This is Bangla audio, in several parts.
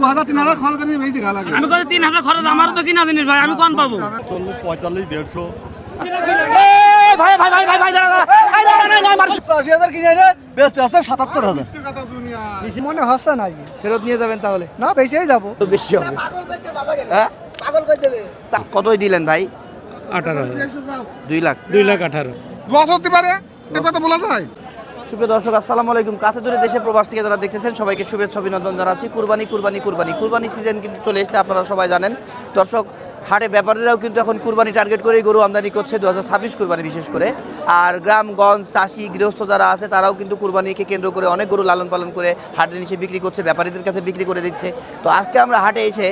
2000 3000 খরচ করে বেশি গা লাগে। আমি কই 3000 খরচ আমার তো কিনা জিনিস ভাই আমি কোন পাবো 40 45 150 ভাই ভাই ভাই ভাই ভাই দাঁড়া দাঁড়া 80000 কিনে রে বেচতে আছে 77000 মনে হচ্ছে না আজকে ফেরত নিয়ে যাবেন তাহলে না বেশিই যাবো তো বেশি হবে হ্যাঁ পাগল করে দেবে কতই দিলেন ভাই 18000 2 লাখ 2,18,000 লস হতে পারে এ কথা বলা যায়। সুপ্রিয় দর্শক আসসালামু আলাইকুম। কাছে দূরে দেশে প্রবাস থেকে যারা দেখতেছেন সবাইকে শুভেচ্ছা অভিনন্দন জানাচ্ছি। কুরবানি সিজন কিন্তু চলে এসেছে, আপনারা সবাই জানেন। দর্শক হাটে ব্যাপারীরাও কিন্তু এখন কুরবানি টার্গেট করেই গরু আমদানি করছে 2026 কুরবানি বিশেষ করে। আর গ্রামগঞ্জ চাষি গৃহস্থ যারা আছে তারাও কিন্তু কুরবানিকে কেন্দ্র করে অনেক গরু লালন পালন করে হাটে নিচে বিক্রি করছে, ব্যাপারীদের কাছে বিক্রি করে দিচ্ছে। তো আজকে আমরা হাটে এসে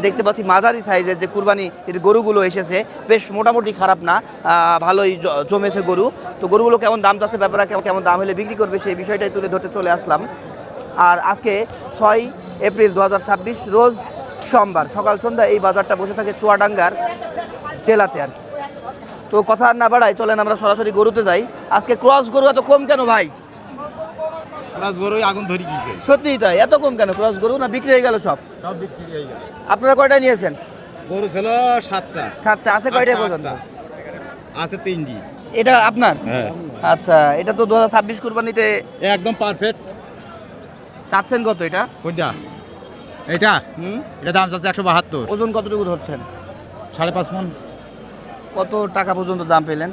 দেখতে পাচ্ছি মাঝারি সাইজের যে কুরবানি গরুগুলো এসেছে, বেশ মোটামুটি খারাপ না, ভালোই জমেছে গরু। তো গরুগুলো কেমন দাম চাচ্ছে, ব্যাপারে কেমন দাম হলে বিক্রি করবে সেই বিষয়টাই তুলে ধরতে চলে আসলাম। আর আজকে 6 এপ্রিল 2026 রোজ সোমবার সকাল সন্ধ্যা এই বাজারটা বসে থাকে চুয়াডাঙ্গার জেলাতে আর কি। তো কথা আর না বাড়াই, চলেন আমরা সরাসরি গরুতে যাই। আজকে ক্রস গরু এত কম কেন ভাই? ক্রস গরু আগুন ধরে গিয়েছে, সত্যিই তাই, এত কম কেন ক্রস গরু? না বিক্রি হয়ে গেল সব? সব বিক্রি হয়ে গেল। আপনারা কয়টা নিয়েছেন? গরু ছিল 7টা। 7টা আছে কয়টা পর্যন্ত? আছে 3টি। এটা আপনার? হ্যাঁ। আচ্ছা, এটা তো 2026 কুরবানিতে একদম পারফেক্ট। চাচ্ছেন কত এটা? কোনটা? এটা হুম, এটা দাম আছে 172। ওজন কতটুকু ধরছেন? 5.5 মণ। কত টাকা পর্যন্ত দাম পেলেন?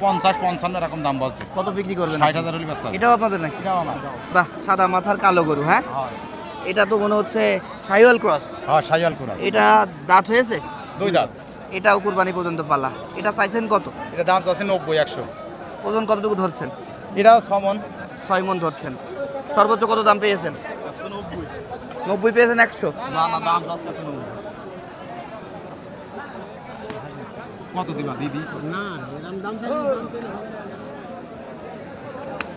50-55 এরকম দাম বলছে। কত বিক্রি করবেন? 60,000 হলে বেচা। এটাও আপনাদের নাকি? এটাও আমার। বাহ, সাদা মাথার কালো গরু। হ্যাঁ, হ্যাঁ, এটা তো মনে হচ্ছে শাহিওয়াল ক্রস। হ্যাঁ শাইয়াল ক্রস। এটা দাঁত হয়েছে? 2 দাঁত। এটাও কুরবানি পর্যন্ত পালা। এটা চাইছেন কত? এটা দাম আছে 90-100। ওজন কতটুকু ধরছেন? এটাও 6 মণ। 6 মণ ধরছেন। সর্বোচ্চ কত দাম পেয়েছেন? 90 পেয়েছেন। 100 না না, দাম আছে 90। কত দিবা দিদি? না এরকম দাম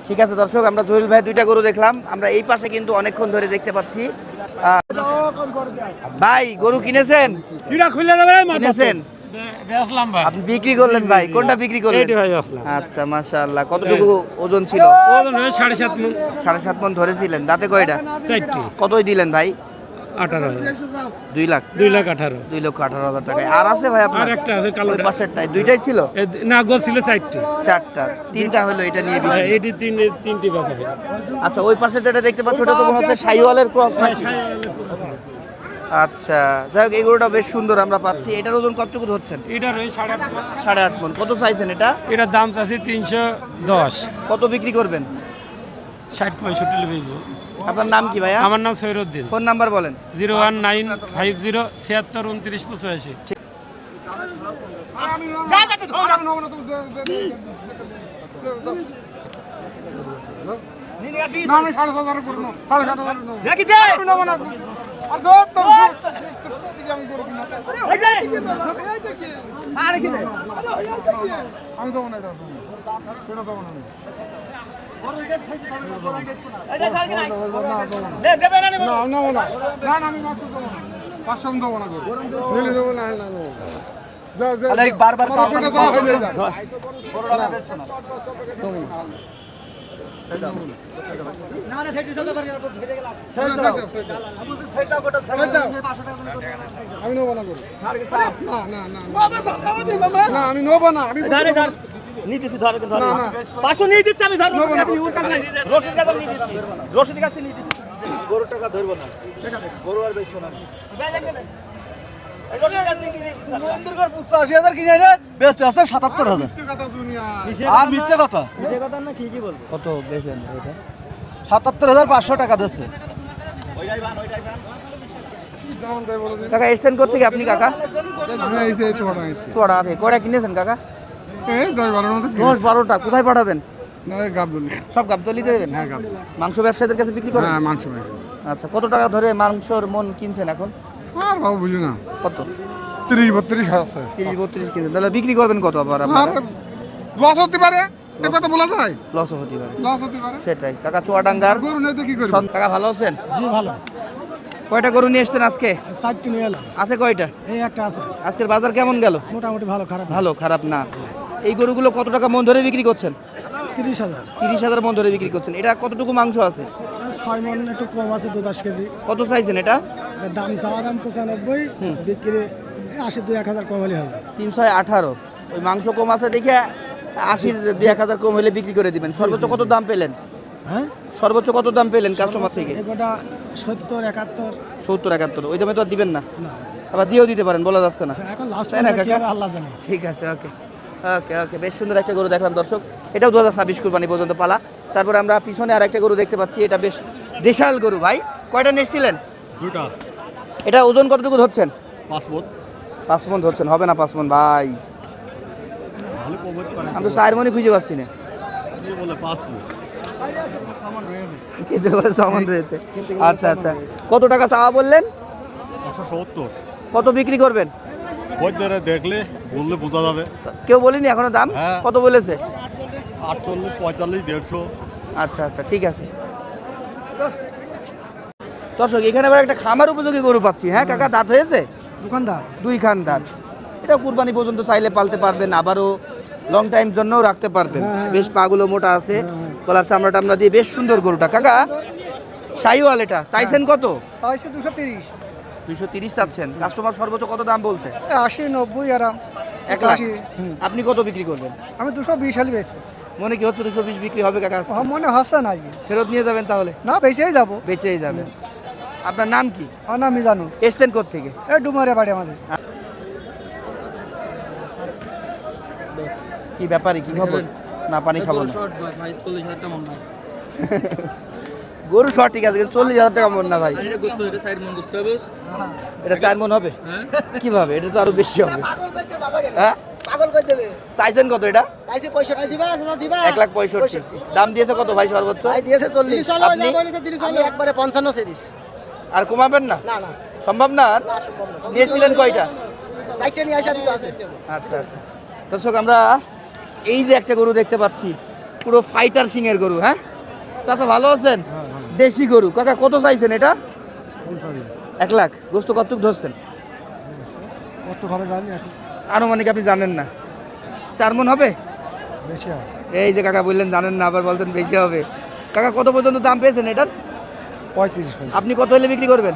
ঠিক আছে দর্শক, আমরা জহিল ভাই 2টা গরু দেখলাম। আমরা এই পাশে কিন্তু অনেকক্ষণ ধরে দেখতে পাচ্ছি। ভাই গরু কিনেছেন? কিনা খুলে যাবে রে মাথা কিনেছেন? বেচলাম ভাই আপনি বিক্রি করলেন ভাই? কোনটা বিক্রি করলেন? এইটা ভাই বেচলাম আচ্ছা মাশাআল্লাহ। কতটুকু ওজন ছিল? ওজন হয়ে 7.5 মণ 7.5 মণ ধরেছিলেন। দাঁতে কয়টা? 4টি কতই দিলেন ভাই? 18,000 2 লাখ 2,18,000 2,18,000 টাকায়। আর আছে ভাই আপনার? আর একটা আছে কালো ওই পাশেরটাই? 2টাই ছিল? না গো ছিল 4টি 4টা 3টা হলো এটা নিয়ে বিক্রি। এইটি তিনটি বেচা হয় আচ্ছা, ওই পাশে যেটা দেখতে পাচ্ছ ওটা তো মনে হচ্ছে শাহিওয়ালের ক্রস নাকি? আচ্ছা, যাই হোক এই গরুটা বেশ সুন্দর আমরা পাচ্ছি। এটার ওজন কতটুকু ধরছেন? এটা রয়ে 8.5 মণ 8.5 মণ। কত চাইছেন এটা? এটার দাম চাচ্ছি 310 কত বিক্রি করবেন? 60-65 বেচবো। আপনার নাম কি ভাইয়া? আমার নাম সৈরুদ্দিন। ফোন নাম্বার বলেন। 01950 76 29 না আমি 7,500 করব না 7,500 করব দেখি দে আমি নেব না আর দো তোর আমি করব না আমি দেব না এটা সেটা দেব না আমি না আমি নেব না না না আমি মাত্র দেব না 500 দেব না করব নিলে নেব না না নেব যা যা আরে বারবার আমার পেটে দাও হয়ে যায় গরুটা না বেচবো না। আমি নেব না করব না না না না আমি নেব না আমি নিতেছি ধর না না 500 নিয়ে দিচ্ছি আমি ধর। নেব না রশিদ কাছে নিয়ে দিচ্ছি, রশিদ কাছে নিয়ে দিচ্ছি। গরুর টাকা ধরবো না, গরু আর বেচবো না। বন্ধুর 85,000 কিনে রে বেচতে আছে 77,000। কথা দুনিয়া আর মিথ্যে কথা। মিছে কথা না ঠিকই বলবো কত বেচলেন এটা? 77,500 টাকা দিচ্ছে যেমন তাই বলে দিন কাকা এসছেন কোথা থেকে আপনি কাকা? আমি এসে এসে বড় হইতে চড়া আছে কয়টা কিনেছেন কাকা? এই 10-12 মতো 10-12টা। কোথায় পাঠাবেন? না গাবদুলি সব গাবতলিতে দেবেন? হ্যাঁ গাবদুলি মাংস ব্যবসায়ীদের কাছে বিক্রি করেন? হ্যাঁ মাংস মেখে আচ্ছা, কত টাকা ধরে মাংসর মন কিনছেন এখন? আর বাবু বুঝলি না কত? 30-32 আছে 30-32 কিনছেন। তাহলে বিক্রি করবেন কত আবার আর আপনারা? লস হতে পারে এ কথা বলা যায় লসও হতে পারে। লস হতে পারে সেটাই। কাকা চুয়াডাঙ্গার গরু নিতে কি করব কাকা ভালো আছেন? জি ভালো কয়টা গরু নিয়ে এসছেন আজকে? 60টি নিয়ে এলাম আছে কয়টা? এই একটা আছে আজকের বাজার কেমন গেল? মোটামুটি ভালো খারাপ ভালো, খারাপ না। এই গরুগুলো কত টাকা মন ধরে বিক্রি করছেন? 30,000 30,000 মন ধরে বিক্রি করছেন। এটা কতটুকু মাংস আছে? 6 মণ একটু কম আছে 10 কেজি কত চাইছেন এটা? এর দাম চাওয়া দাম 95, বিক্রি 80, 2-1000 কম হলে হবে। 318। ওই মাংস কম আছে দেখে 80, 1000 কম হলে বিক্রি করে দিবেন। সর্বোচ্চ কত দাম পেলেন? হ্যাঁ, সর্বোচ্চ কত দাম পেলেন কাস্টমার থেকে? এগোটা 70, 71। 70, 71। ওই দামে তো আর দিবেন না, না, আবার দিয়েও দিতে পারেন, বলা যাচ্ছে না। এখন লাস্ট তাই না কাকা? আল্লাহ জানে। ঠিক আছে, ওকে ওকে ওকে। বেশ সুন্দর একটা গরু দেখলাম দর্শক, এটাও 2026 কুরবানি পর্যন্ত পালা। তারপরে আমরা পিছনে আর একটা গরু দেখতে পাচ্ছি, এটা বেশ দেশাল গরু। ভাই কয়টা নিয়েছিলেন? 2টা। এটা ওজন কতটুকু ধরছেন? 5 মণ। 5 মণ ধরছেন, হবে না 5 মণ ভাই, ভালো কভার করে। আমি তো 4 মণই খুঁজে পাচ্ছি না। কি বলে 5 মণ? খেতে পারে সামান রয়েছে। আচ্ছা আচ্ছা, কত টাকা চাওয়া বললেন? 170। কত বিক্রি করবেন? বৈদ্যরা দেখলে বললে বোঝা যাবে। কেউ বলিনি এখনো দাম? হ্যাঁ। কত বলেছে? 48, 45, 150। আচ্ছা আচ্ছা, ঠিক আছে। দর্শক এখানে আবার একটা খামার উপযোগী গরু পাচ্ছি। হ্যাঁ কাকা, দাঁত হয়েছে? দোকানদার 2 খান দাঁত। এটা কুরবানি পর্যন্ত চাইলে পালতে পারবেন, আবারও লং টাইম জন্যও রাখতে পারবেন। বেশ পাগুলো মোটা আছে, গলার চামড়া টামড়া দিয়ে বেশ সুন্দর গরুটা। কাকা শাহিওয়াল, এটা চাইছেন কত? 230, 230 চাচ্ছেন। কাস্টমার সর্বোচ্চ কত দাম বলছে? 80, 90 আরাম। 1 লাখ। আপনি কত বিক্রি করবেন? আমি 220 হলে বেচবো। মনে কি হচ্ছে 220 বিক্রি হবে কাকা? মনে হচ্ছে না আজকে। ফেরত নিয়ে যাবেন তাহলে? না, বেচেই যাবো। বেঁচেই যাবেন। আপনার নাম কি? আমার নাম মিজানুর। এসছেন কোত্থেকে? এই ডুমারে বাড়ি আমাদের। কি ব্যাপারে, কি খবর? না পানি খাবো না। গরু শর্ট ঠিক আছে, কিন্তু 40,000 টাকা মন না ভাই। এটা 4 মন হবে কিভাবে? এটা তো আরো বেশি হবে। হ্যাঁ, চাইছেন কত এটা? 1,65,000। দাম দিয়েছে কত ভাই সর্বোচ্চ? দিয়েছে 40। আপনি? আমি একবারে 55 সেরিস। আর কমাবেন না? না না, সম্ভব না? আর সম্ভব না। নিয়েছিলেন কয়টা? 4টে নিয়ে আসা দুটো আছে। আচ্ছা আচ্ছা দর্শক, আমরা এই যে একটা গরু দেখতে পাচ্ছি, পুরো ফাইটার সিংয়ের গরু। হ্যাঁ চাচা, ভালো আছেন? দেশি গরু। কাকা কত চাইছেন এটা? 1 লাখ। গোস্ত কতটুক ধরছেন? কত ভালো জানি এখন। আনুমানিক আপনি জানেন না? 4 মণ হবে? বেশি হবে। এই যে কাকা বললেন জানেন না, আবার বলছেন বেশি হবে। কাকা কত পর্যন্ত দাম পেয়েছেন এটার? 35। আপনি কত হলে বিক্রি করবেন?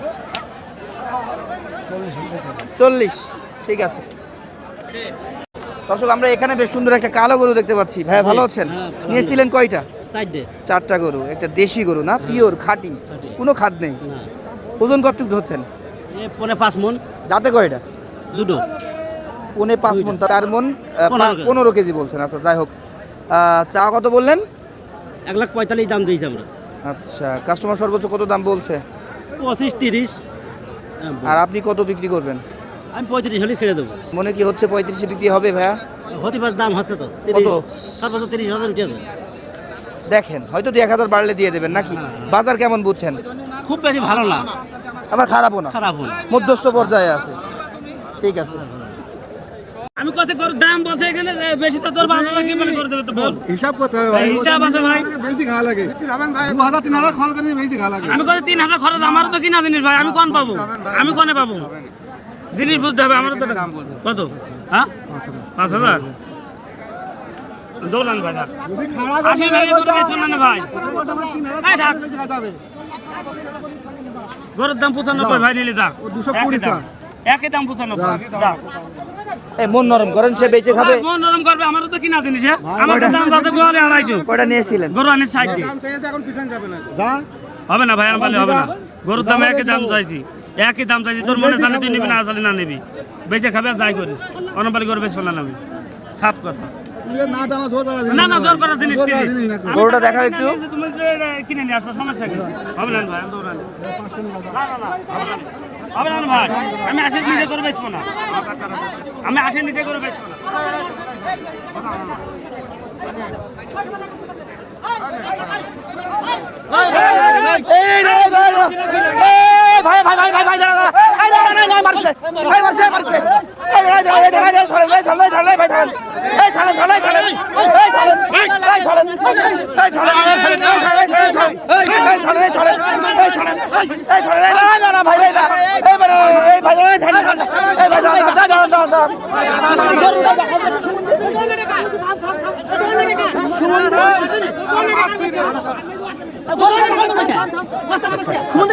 40। ঠিক আছে দর্শক, আমরা এখানে বেশ সুন্দর একটা কালো গরু দেখতে পাচ্ছি। ভাই ভালো আছেন? নিয়েছিলেন কয়টা? 4টা গরু। একটা দেশি গরু না, পিওর খাঁটি, কোনো খাদ নেই। ওজন কতটুকু ধরছেন? 5 মণ। দাঁতে কয়টা? দুটো। 5.5 মণ। 4 মণ 15 কেজি বলছেন। আচ্ছা যাই হোক, চা কত বললেন? 1,45,000 দাম দিয়েছি আমরা। আচ্ছা, কাস্টমার সর্বোচ্চ কত দাম বলছে? 25, 30। আর আপনি কত বিক্রি করবেন? আমি 35 হলে ছেড়ে দেবো। মনে কি হচ্ছে 35 বিক্রি হবে ভাইয়া? হতে পারে, দাম হচ্ছে তো কত? 30, সর্বোচ্চ 30,000 উঠেছে। দেখেন, হয়তো 2-1000 বাড়লে দিয়ে দেবেন নাকি? বাজার কেমন বুঝছেন? খুব বেশি ভালো না, আবার খারাপও না, খারাপ হল। মধ্যস্থ পর্যায়ে আছে। ঠিক আছে। আমি কত করে দাম বলছে এখানে বেশি, তো তোর বাজার কি মনে করে দেবে তো বল। হিসাব করতে হবে ভাই। হিসাব আছে ভাই। বেশি খাওয়া লাগে। 2,000-3,000 খরচ করে বেশি খাওয়া লাগে। আমি কত 3,000 খরচ, আমারও তো কিনা জিনিস ভাই, আমি কোন পাবো? আমি কোনে পাবো? জিনিস বুঝতে হবে আমারও তো। কত? হ্যাঁ, 5,000। দৌড়ান ভাই, থাক। আসেন ভাই, গরু বেচুন না ভাই। এই থাক। গরুর দাম 95 ভাই, নিলে যা। 220 টাকা। একই দাম 95। যা। এই মন নরম করেন, সে বেঁচে খাবে। মন নরম করবে, আমারও তো কিনা জিনিস। হ্যাঁ, আমার তো দাম আছে গোয়ালে 250। কয়টা নিয়েছিলেন? গরু আনিস সাইড দিয়ে। যা। হবে না ভাই, আমার হবে না। গরুর দাম একই দাম চাইছি, একই দাম চাইছি। তোর মনে জানি তুই নিবি না, আসলে না নিবি। বেঁচে খাবে আর যাই করিস। অনবালি করে বেশ না আমি, সাফ কথা। না দামা জোর করা না না, জোর করার জিনিস কি? গরুটা দেখা একটু। তুমি কিনে নিয়ে আসো, সমস্যা কি? হবে না ভাই, আমি দৌড়ানি। না না না, হবে না ভাই। আমি আসে নিজে করে বেচবো না, আমি আসে নিজে করে বেচবো না। এই ভাই ভাই ভাই ভাই ভাই দাঁড়া দাঁড়া। এই দাঁড়া না, না মারছে ভাই, মারছে মারছে। এই দাঁড়া দাঁড়া, এই দাঁড়া দাঁড়া, ছাড়েন ছাড়েন ছাড়েন ভাই, ছাড়েন। এই ছাড়েন ছাড়েন ছাড়েন, এই ছাড়েন, এই ছাড়েন, এই ছাড়েন, এই ছাড়েন, এই ছাড়েন, এই ছাড়েন, এই ছাড়েন, এই ছাড়েন, এই ছাড়েন, এই ছাড়েন। না না না ভাই, এই না, এই ভাই, এই ভাই, এই ছাড়েন, এই ভাই দাঁড়া দাঁড়া দাঁড়া দাঁড়া দাঁড়া।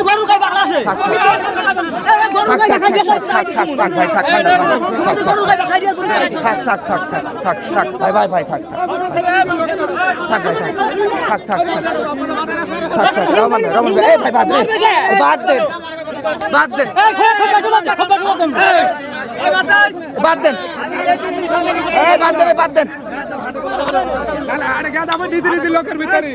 গরু কাই বাংলা আছে। ভাই থাক ভাই ভাই থাক রহমান ভাই এই ভাই বাদ দেন আরে গাদ আমার নিজে লোকের ভিতরে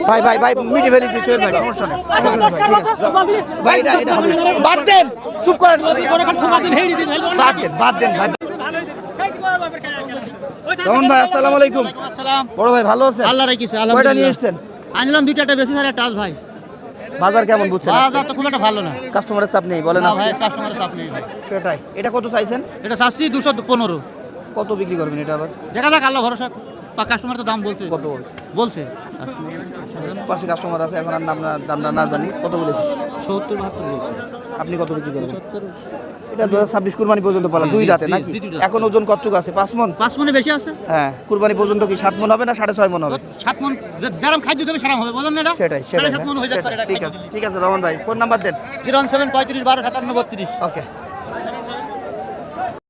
ভাই মিটে ফেলি দিচ্ছি ভাই সমস্যা নেই ভাই ঠিক আছে ভাই এটা হবে বাদ দেন চুপ করেন বাদ দেন ভাই রহমান ভাই আসসালামু আলাইকুম বড় ভাই ভালো আছেন আল্লাহ রাখিছে কয়টা নিয়ে এসেছেন আনলাম দুইটা বেশি সারা টাচ ভাই বাজার কেমন বুঝছেন বাজার তো খুব একটা ভালো না কাস্টমারের চাপ নেই বলেন না আজকে? ভাই কাস্টমারের চাপ নেই ভাই সেটাই এটা কত চাইছেন এটা চাচ্ছি 215 কত বিক্রি করবেন এটা আবার দেখা যাক আল্লাহ ভরসা কাস্টমার তো দাম বলছে কত বলছে বলছে পাশে কাস্টমার আছে এখন আর দাম না জানি কত বলেছে 70-72 বলছে আপনি কত বিক্রি করবেন এটা 2026 কুরবানি পর্যন্ত পালা দুই দাঁতে নাকি জি, দুই দাঁত। এখন ওজন কতটুকু আছে 5 মণ 5 মনে বেশি আছে হ্যাঁ কুরবানি পর্যন্ত কি 7 মণ হবে না 6.5 মণ হবে 7 মন যারাম খাদ্য দেবে সারাম হবে বলেন না এটা সেটাই 7 মন হয়ে যেতে পারে ঠিক আছে রহমান ভাই ফোন নাম্বার দেন 07 35 12 57 32 ওকে